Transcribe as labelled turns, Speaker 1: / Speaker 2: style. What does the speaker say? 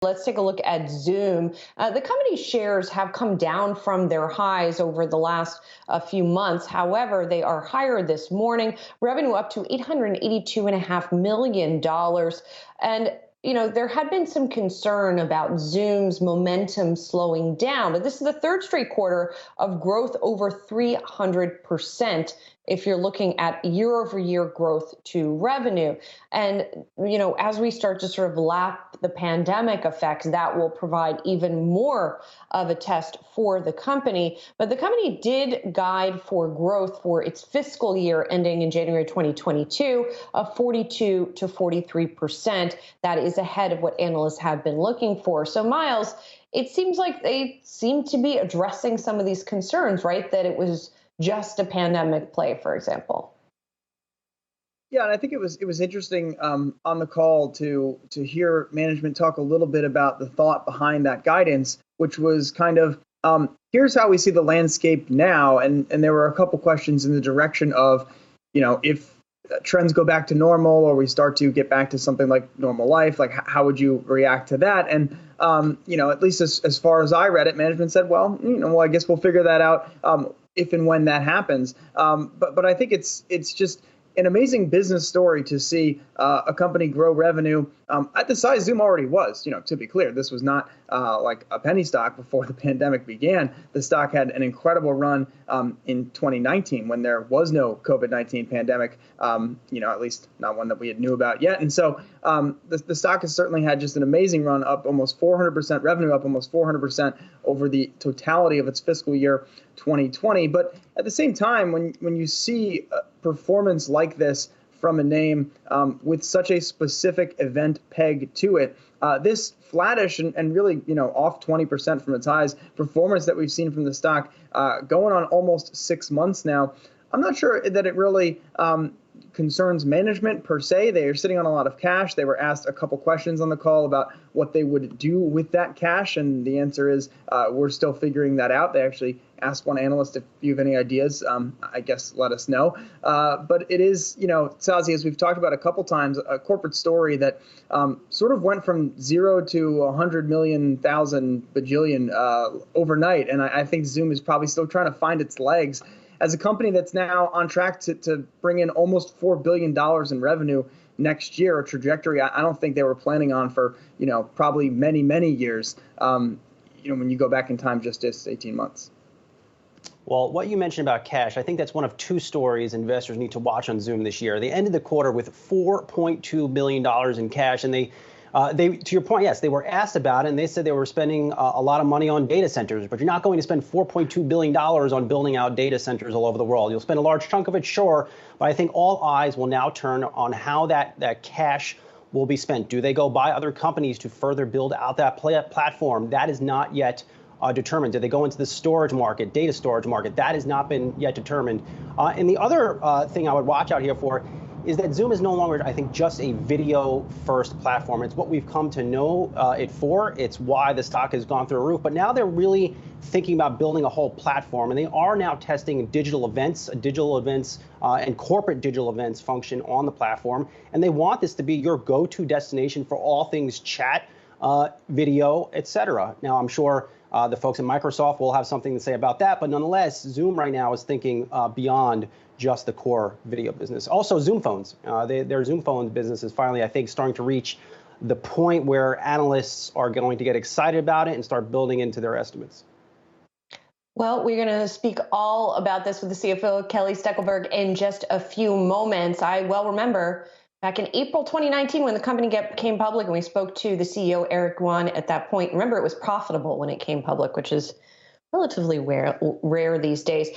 Speaker 1: Let's take a look at Zoom. The company's shares have come down from their highs over the last few months. However, they are higher this morning. Revenue up to $882.5 million. And there had been some concern about Zoom's momentum slowing down, but this is the third straight quarter of growth over 300% if you're looking at year-over-year growth to revenue. And, as we start to sort of lap the pandemic effects, that will provide even more of a test for the company. But the company did guide for growth for its fiscal year ending in January 2022 of 42 to 43%. That is ahead of what analysts have been looking for. So, Myles, it seems like they seem to be addressing some of these concerns, right? That it was just a pandemic play, for example.
Speaker 2: Yeah, and I think it was interesting on the call to hear management talk a little bit about the thought behind that guidance, which was kind of here's how we see the landscape now, and there were a couple questions in the direction of, if trends go back to normal or we start to get back to something like normal life, like how would you react to that? And at least as far as I read it, management said, well, I guess we'll figure that out if and when that happens. But I think it's just an amazing business story to see a company grow revenue at the size Zoom already was. To be clear, this was not like a penny stock before the pandemic began. The stock had an incredible run in 2019 when there was no COVID-19 pandemic, at least not one that we knew about yet. And so the stock has certainly had just an amazing run, up almost 400%, revenue up almost 400% over the totality of its fiscal year 2020. But at the same time, when you see performance like this from a name with such a specific event peg to it, this flattish and really off 20% from its highs performance that we've seen from the stock going on almost 6 months now, I'm not sure that it really concerns management per se. They are sitting on a lot of cash. They were asked a couple questions on the call about what they would do with that cash, and the answer is we're still figuring that out. They actually asked one analyst, if you have any ideas, I guess let us know. But it is, Sozzi, as we've talked about a couple times, a corporate story that sort of went from 0 to 100 million, thousand, bajillion overnight. And I think Zoom is probably still trying to find its legs as a company that's now on track to bring in almost $4 billion in revenue next year, a trajectory I don't think they were planning on for, probably many, many years, when you go back in time just 18 months.
Speaker 3: Well, what you mentioned about cash, I think that's one of two stories investors need to watch on Zoom this year. They ended the quarter with $4.2 billion in cash, and they, to your point, yes, they were asked about it, and they said they were spending a lot of money on data centers, but you're not going to spend $4.2 billion on building out data centers all over the world. You'll spend a large chunk of it, sure, but I think all eyes will now turn on how that cash will be spent. Do they go buy other companies to further build out that platform? That is not yet determined. Do they go into the storage market, data storage market? That has not been yet determined. And the other thing I would watch out here for is that Zoom is no longer, I think, just a video-first platform. It's what we've come to know it for. It's why the stock has gone through the roof. But now they're really thinking about building a whole platform, and they are now testing digital events and corporate digital events function on the platform. And they want this to be your go-to destination for all things chat, video, etc. Now, I'm sure the folks at Microsoft will have something to say about that, but nonetheless, Zoom right now is thinking beyond just the core video business. Also, Zoom phones. Their Zoom phone business is finally, I think, starting to reach the point where analysts are going to get excited about it and start building into their estimates.
Speaker 1: Well, we're going to speak all about this with the CFO, Kelly Steckelberg, in just a few moments. I well remember back in April 2019 when the company came public, and we spoke to the CEO, Eric Yuan, at that point. Remember, it was profitable when it came public, which is relatively rare these days.